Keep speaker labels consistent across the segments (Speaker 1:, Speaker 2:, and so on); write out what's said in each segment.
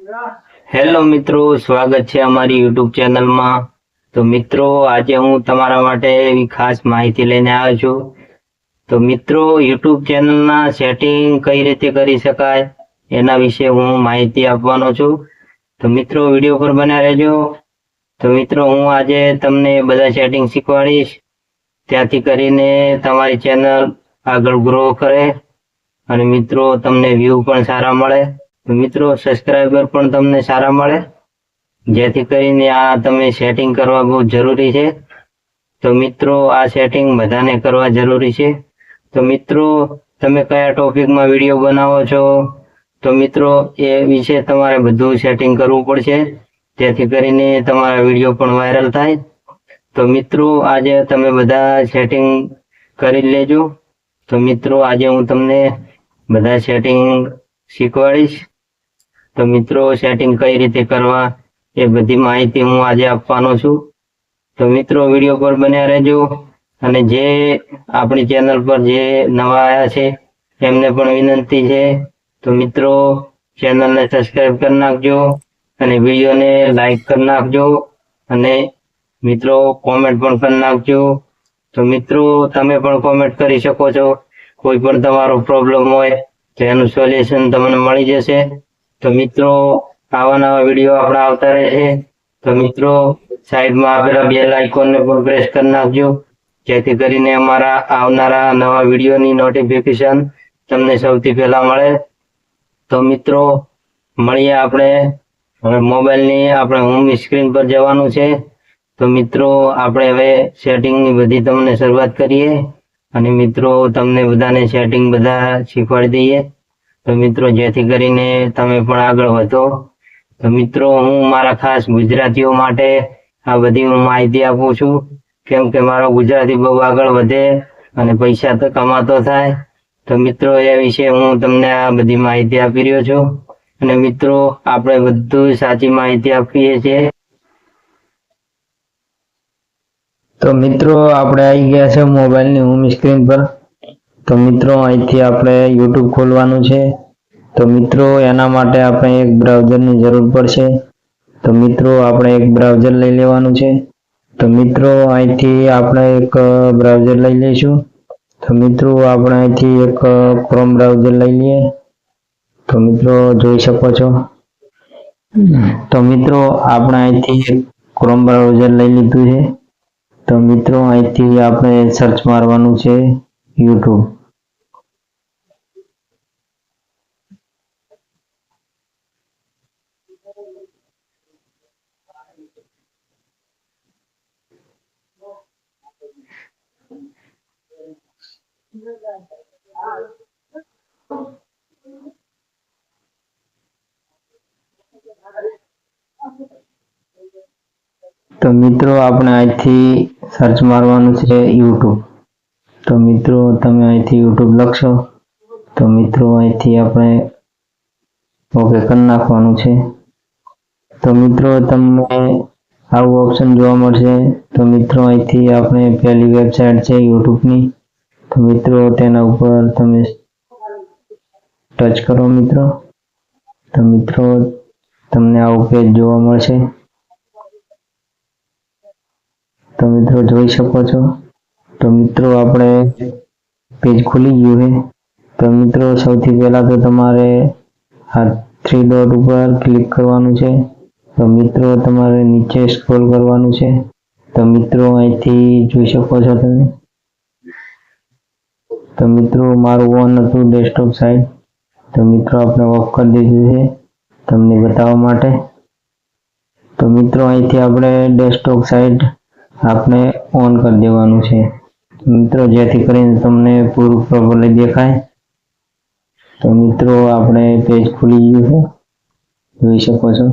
Speaker 1: Hello મિત્રો, સ્વાગત છે અમારી યુટ્યુબ ચેનલમાં। તો મિત્રો, આજે હું તમારા માટે એવી ખાસ માહિતી લઈને આવ્યો છું। તો મિત્રો, યુટ્યુબ ચેનલના સેટિંગ કઈ રીતે કરી શકાય એના વિશે હું માહિતી આપવાનો છું। તો મિત્રો, વિડીયો પર બન્યા રહેજો। તો મિત્રો, હું આજે તમને બધા સેટિંગ શીખવાડીશ, ત્યાંથી કરીને તમારી ચેનલ આગળ ગ્રો કરે અને મિત્રો તમને વ્યૂ પણ સારા મળે। તો મિત્રો, સબસ્ક્રાઇબર પણ તમને સારા મળે, જેથી કરીને આ તમે સેટિંગ કરવા બહુ જરૂરી છે। તો મિત્રો, આ સેટિંગ બધાને કરવા જરૂરી છે। તો મિત્રો, તમે કયા ટોપિકમાં વિડીયો બનાવો છો, તો મિત્રો એ વિશે તમારે બધું સેટિંગ કરવું પડશે, જેથી કરીને તમારા વિડીયો પણ વાયરલ થાય। તો મિત્રો, આજે તમે બધા સેટિંગ કરી લેજો। તો મિત્રો, આજે હું તમને બધા સેટિંગ શીખવાડીશ। તો મિત્રો, સેટિંગ કઈ રીતે કરવા એ બધી માહિતી હું આજે આપવાનો છું। તો મિત્રો, વિડીયો પર બન્યા રહેજો અને જે આપણી ચેનલ પર જે નવા આવ્યા છે એમને પણ વિનંતી છે, તો મિત્રો ચેનલને સબસ્ક્રાઇબ કરી નાખજો અને વિડીયોને લાઈક કરી નાખજો અને મિત્રો કોમેન્ટ પણ કરી નાખજો। તો મિત્રો, તમે પણ કોમેન્ટ કરી શકો છો, કોઈ પણ તમારો પ્રોબ્લેમ હોય તો એનું સોલ્યુશન તમને મળી જશે। તો મિત્રો, આવા નવા વિડીયો આપણા આવતા રહે છે। તો મિત્રો, સાઈડમાં આપેલા બેલ આઇકોનને પણ પ્રેસ કરી નાખજો, જેથી કરીને અમારા આવનારા નવા વિડીયોની નોટિફિકેશન તમને સૌથી પહેલા મળે। તો મિત્રો, મળીએ આપણે હવે મોબાઈલની આપણે હોમ સ્ક્રીન પર જવાનું છે। તો મિત્રો, આપણે હવે સેટિંગની બધી તમને શરૂઆત કરીએ અને મિત્રો તમને બધાને સેટિંગ બધા શીખવાડી દઈએ। તો મિત્રો, જેથી કરીને તમે પણ આગળ વધો। તો મિત્રો, હું મારા ખાસ ગુજરાતીઓ માટે આ બધી હું માહિતી આપું છું, કેમ કે મારો ગુજરાતી બહુ આગળ વધે અને પૈસા તો કમાતો થાય। તો મિત્રો, એ વિશે હું તમને આ બધી માહિતી આપી રહ્યો છું અને મિત્રો આપણે બધું સાચી માહિતી આપીએ છીએ। તો મિત્રો, આપણે આવી ગયા છે મોબાઈલની હોમ સ્ક્રીન પર। તો મિત્રો, અહીંથી આપણે યુટ્યુબ ખોલવાનું છે। તો મિત્રો, એના માટે આપણે એક બ્રાઉઝરની જરૂર પડશે। તો મિત્રો, આપણે એક બ્રાઉઝર લઈ લેવાનું છે। તો મિત્રો, અહીંથી આપણે એક બ્રાઉઝર લઈ લઈશું। તો મિત્રો, આપણે અહીંથી એક ક્રોમ બ્રાઉઝર લઈ લઈએ। તો મિત્રો, જોઈ શકો છો। તો મિત્રો, આપણે અહીંથી ક્રોમ બ્રાઉઝર લઈ લીધું છે। તો મિત્રો, અહીંથી આપણે સર્ચ મારવાનું છે યુટ્યુબ। તો મિત્રો, આપણે અહીંથી સર્ચ મારવાનું છે યુટ્યુબ। તો મિત્રો, તમે અહીંથી યુટ્યુબ લખશો તો મિત્રો અહીંથી આપણે ઓકે કરી નાખવાનું છે। તો મિત્રો, તમને આવું ઓપ્શન જોવા મળશે। તો મિત્રો, અહીંથી આપણે પહેલી વેબસાઇટ છે યુટ્યુબની, તો મિત્રો તેના ઉપર તમે ટચ કરો મિત્રો। તો મિત્રો, તમને આવું પેજ જોવા મળશે। તો મિત્રો, જોઈ શકો છો। તો મિત્રો, આપણે પેજ ખુલી ગયું છે। તો મિત્રો, સૌથી પહેલા તો તમારે આ 3 ડોટ ઉપર ક્લિક કરવાનું છે। તો મિત્રો, તમારે નીચે સ્ક્રોલ કરવાનું છે। તો મિત્રો, અહીંથી જોઈ શકો છો તમે। તો મિત્રો, મારું ઓન હતું ડેસ્કટોપ સાઇટ, તો મિત્રો આપણે ઓફ કરી દીધું છે તમને બતાવવા માટે। તો મિત્રો, અહીંથી આપણે ડેસ્કટોપ સાઇટ આપણે ઓન કરી દેવાનું છે મિત્રો, જેથી કરીને તમને પૂરું પ્રોપરલી દેખાય। તો મિત્રો, આપણે પેજ ખુલી ગયું છે, જોઈ શકો છો।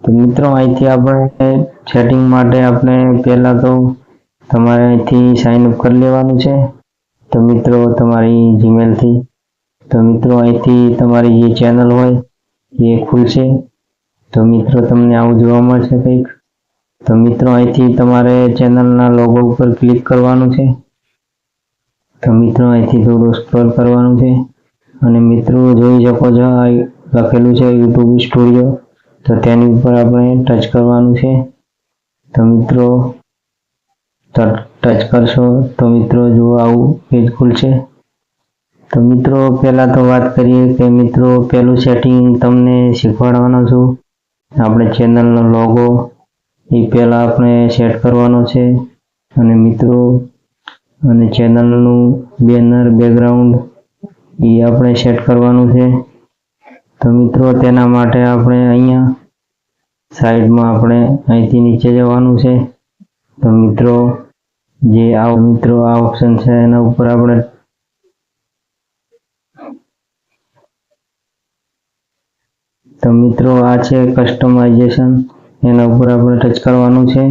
Speaker 1: તો મિત્રો, અહીંથી આપણે સેટિંગ માટે આપણે પહેલા તો તમારે અહીંથી સાઇન અપ કરી લેવાનું છે। તો મિત્રો, તમારી જીમેલથી। તો મિત્રો, અહીંથી તમારી જે ચેનલ હોય એ ખુલશે। તો મિત્રો, તમને આવું જોવા મળશે કંઈક। તો મિત્રો, અહીંથી તમારે ચેનલના લોગો ઉપર ક્લિક કરવાનું છે। તો મિત્રો, અહીંથી થોડું સ્ક્રોલ કરવાનું છે અને મિત્રો જોઈ શકો છો લખેલું છે YouTube સ્ટુડિયો, તો તેની ઉપર આપણે ટચ કરવાનું છે. તો મિત્રો ટચ કરશો તો મિત્રો જો આવું પેજ ખુલશે. તો મિત્રો પહેલા તો વાત કરીએ કે મિત્રો પહેલું સેટિંગ તમને શીખવાડવાનો છું. આપણે ચેનલનો લોગો એ પહેલા આપણે સેટ કરવાનો છે, અને મિત્રો અને ચેનલનું બેનર બેકગ્રાઉન્ડ એ આપણે સેટ કરવાનું છે. તો મિત્રો તેના માટે આપણે અહીંયા સાઈડમાં આપણે અહીંથી નીચે જવાનું છે. તો મિત્રો આ ઓપ્શન છે એના ઉપર આપણે તો મિત્રો આ છે કસ્ટમાઇઝેશન, એના ઉપર આપણે ટચ કરવાનું છે.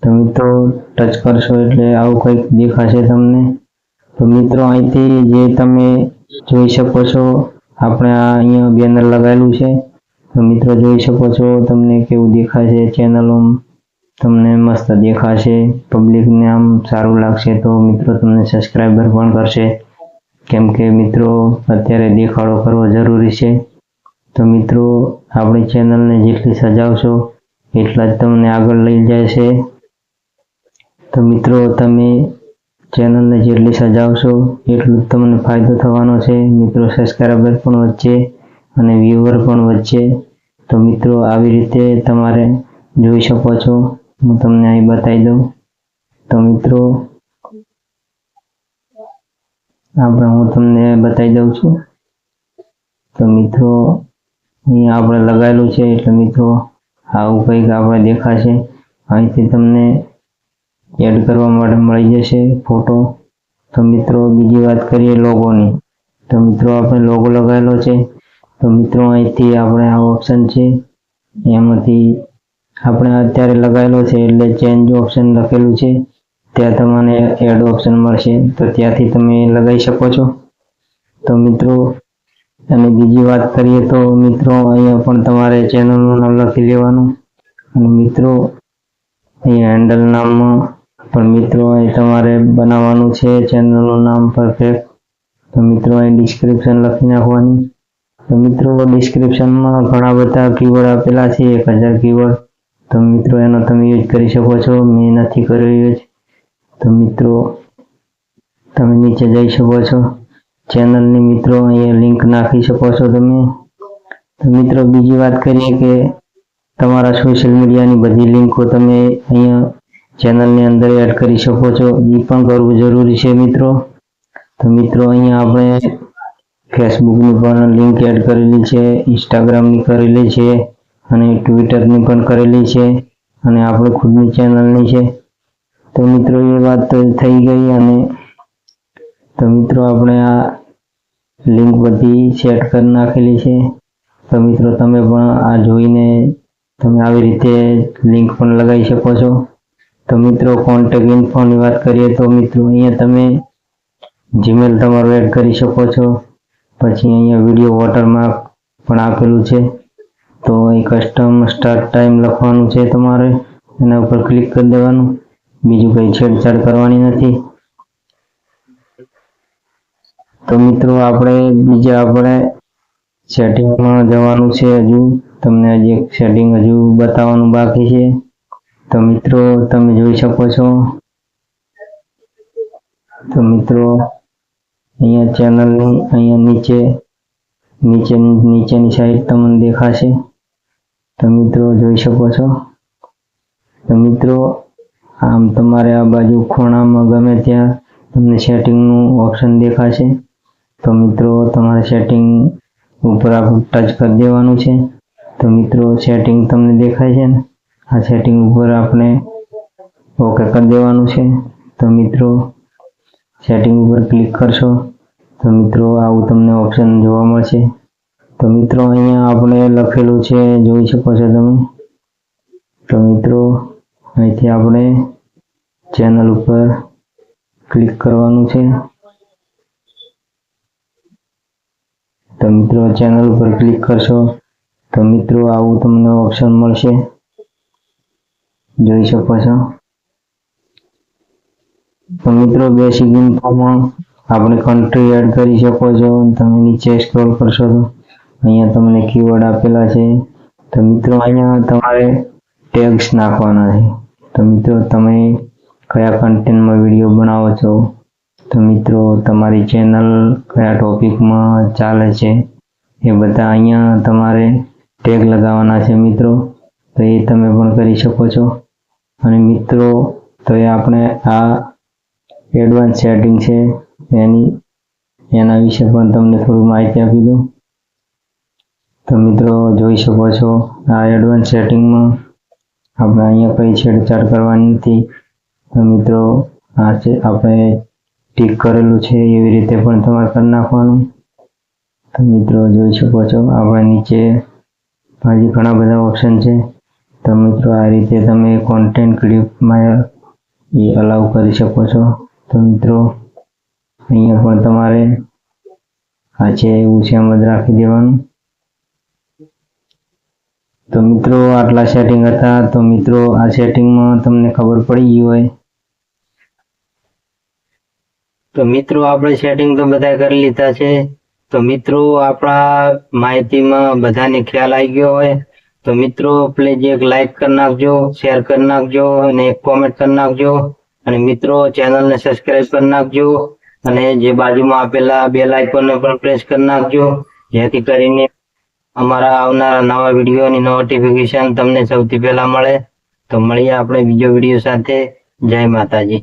Speaker 1: તો મિત્રો ટચ કરશો એટલે આવું કંઈક દેખાશે તમને. તો મિત્રો અહીંથી જે તમે જોઈ શકો છો આપણે અહીંયા બેનર લગાવેલું છે. તો મિત્રો જોઈ શકો છો તમને કેવું દેખાશે. ચેનલો તમને મસ્ત દેખાશે, પબ્લિકને આમ સારું લાગશે. તો મિત્રો તમને સબસ્ક્રાઈબર પણ કરશે, કેમ કે મિત્રો અત્યારે દેખાડો કરવો જરૂરી છે. તો મિત્રો આપણી ચેનલને જેટલી સજાવશો એટલા જ તમને આગળ લઈ જશે. તો મિત્રો તમે ચેનલને જેટલી સજાવશો એટલું જ તમને ફાયદો થવાનો છે. મિત્રો સબસ્ક્રાઈબર પણ વધશે અને વ્યુઅર પણ વધશે. તો મિત્રો આવી રીતે તમારે જોઈ શકો છો. હું તમને અહીં બતાવી દઉં. તો મિત્રો હું તમને બતાવી દઉં છું. તો મિત્રો અહીંયા આપણે લગાવેલું છે એટલે મિત્રો આવું કંઈક આપણે દેખાશે. અહીંથી તમને એડ કરવા માટે મળી જશે ફોટો. તો મિત્રો બીજી વાત કરીએ લોગોની. તો મિત્રો આપણે લોગો લગાવેલો છે. તો મિત્રો અહીંથી આપણે આ ઓપ્શન છે એમાંથી આપણે અત્યારે લગાવેલો છે એટલે ચેન્જ ઓપ્શન લખેલું છે, ત્યાં તમને એડ ઓપ્શન મળશે. તો ત્યાંથી તમે લગાવી શકો છો. તો મિત્રો અને બીજી વાત કરીએ તો મિત્રો અહીંયા પણ તમારે ચેનલનું નામ લખી લેવાનું. અને મિત્રો અહીંયા હેન્ડલ નામમાં પણ મિત્રો અહીં તમારે બનાવવાનું છે ચેનલનું નામ પરફેક્ટ. તો મિત્રો અહીં ડિસ્ક્રિપ્શન લખી નાખવાની. તો મિત્રો ડિસ્ક્રિપ્શનમાં ઘણા બધા કીવર્ડ આપેલા છે, 1000 કીવર્ડ. તો મિત્રો એનો તમે યુઝ કરી શકો છો. મેં નથી કર્યો યુઝ. તો મિત્રો તમે નીચે જઈ શકો છો. ચેનલની મિત્રો અહીંયા લિંક નાખી શકો છો તમે. તો મિત્રો બીજી વાત કરીએ કે તમારા સોશિયલ મીડિયાની બધી લિંકો તમે અહીંયા ચેનલની અંદર એડ કરી શકો છો. એ પણ કરવું જરૂરી છે મિત્રો. તો મિત્રો અહીંયા આપણે ફેસબુકની પણ લિંક એડ કરેલી છે, ઇન્સ્ટાગ્રામની કરેલી છે, અને ટ્વિટરની પણ કરેલી છે, અને આપણે ખુદની ચેનલની છે. તો મિત્રો એ વાત તો થઈ ગઈ. અને તો મિત્રો આપણે આ લિંક બધી સેટ કરી નાખેલી છે. તો મિત્રો તમે પણ આ જોઈને તમે આવી રીતે લિંક પણ લગાવી શકો છો. તો મિત્રો કોન્ટેક્ટ ઇન્ફોની વાત કરીએ તો મિત્રો અહીંયા તમે જીમેલ તમારું એડ કરી શકો છો. પછી અહીંયા વિડીયો વોટરમાર્ક પણ આપેલું છે. તો અહીં કસ્ટમ સ્ટાર્ટ ટાઈમ લખવાનું છે તમારે, એના ઉપર ક્લિક કરી દેવાનું. બીજું કંઈ છેડછાડ કરવાની નથી. તો મિત્રો આપણે સેટિંગમાં જવાનું છે. હજુ તમને હજી એક સેટિંગ હજુ બતાવવાનું બાકી છે. તો મિત્રો તમે જોઈ શકો છો. તો મિત્રો અહીંયા ચેનલની અહીંયા નીચેની સાઈડ તમને દેખાશે. તો મિત્રો જોઈ શકો છો. તો મિત્રો આમ તમારે આ બાજુ ખૂણામાં ગમે ત્યાં તમને સેટિંગનું ઓપ્શન દેખાશે. તો મિત્રો તમારે સેટિંગ ઉપર આપણે ટચ કરી દેવાનું છે. તો મિત્રો સેટિંગ તમને દેખાય છે ને, આ સેટિંગ ઉપર આપણે ઓકે કરી દેવાનું છે. તો મિત્રો સેટિંગ ઉપર ક્લિક કરશો તો મિત્રો આવું તમને ઓપ્શન જોવા મળશે. તો મિત્રો અહીંયા આપણે લખેલું છે, જોઈ શકો છો તમે. તો મિત્રો અહીંથી આપણે ચેનલ ઉપર ક્લિક કરવાનું છે. તો મિત્રો ચેનલ ઉપર ક્લિક કરશો તો મિત્રો આવું તમને ઓપ્શન મળશે, જોઈ શકો છો. તો મિત્રો બેસિક ઇન્ફોમાં આપણે કન્ટ્રી એડ કરી શકો છો. તમે નીચે સ્ક્રોલ કરશો તો અહીંયા તમને કીવર્ડ આપેલા છે. તો મિત્રો અહીંયા તમારે ટેગ્સ નાખવાના છે. તો મિત્રો તમે કયા કન્ટેન્ટમાં વિડીયો બનાવો છો, તો મિત્રો તમારી ચેનલ કયા ટોપિકમાં ચાલે છે, એ બધા અહીંયા તમારે ટેગ લગાવવાના છે મિત્રો. તો એ તમે પણ કરી શકો છો. અને મિત્રો તો એ આપણે આ એડવાન્સ સેટિંગ છે એના વિશે પણ તમને થોડી માહિતી આપી દઉં. તો મિત્રો જોઈ શકો છો આ એડવાન્સ સેટિંગમાં આપણે અહીંયા કઈ છેડછાડ કરવાની નથી. તો મિત્રો આ છે આપણે ટીક કરેલું છે એવી રીતે પણ તમારે કરી નાખવાનું. તો મિત્રો જોઈ શકો છો આપણે નીચે હજી ઘણા બધા ઓપ્શન છે. તો મિત્રો આ રીતે તમે કોન્ટેન્ટ ક્લિપમાં એ અલાઉ કરી શકો છો. તો મિત્રો અહીંયા પણ તમારે આ છે એવું છે એમ જ રાખી દેવાનું. તો મિત્રો આટલા સેટિંગ હતા. તો મિત્રો આ સેટિંગમાં તમને ખબર પડી ગઈ હોય તો મિત્રો આપણે સેટિંગ તો બધા કરી લીધા છે. તો મિત્રો આપણા માહિતીમાં બધાને ખ્યાલ આવી ગયો હોય તો મિત્રો પ્લીઝ એક લાઈક કરી નાખજો, શેર કરી નાખજો અને એક કોમેન્ટ કરી નાખજો. અને મિત્રો ચેનલને સબસ્ક્રાઇબ કરી નાખજો અને જે બાજુમાં આપેલા બેલ આઇકોનને પણ પ્રેસ કરી નાખજો, જેથી કરીને અમારા આવનારા નવા વિડીયોની નોટિફિકેશન તમને સૌથી પહેલા મળે. તો મળીએ આપણે બીજો વિડીયો સાથે. જય માતાજી.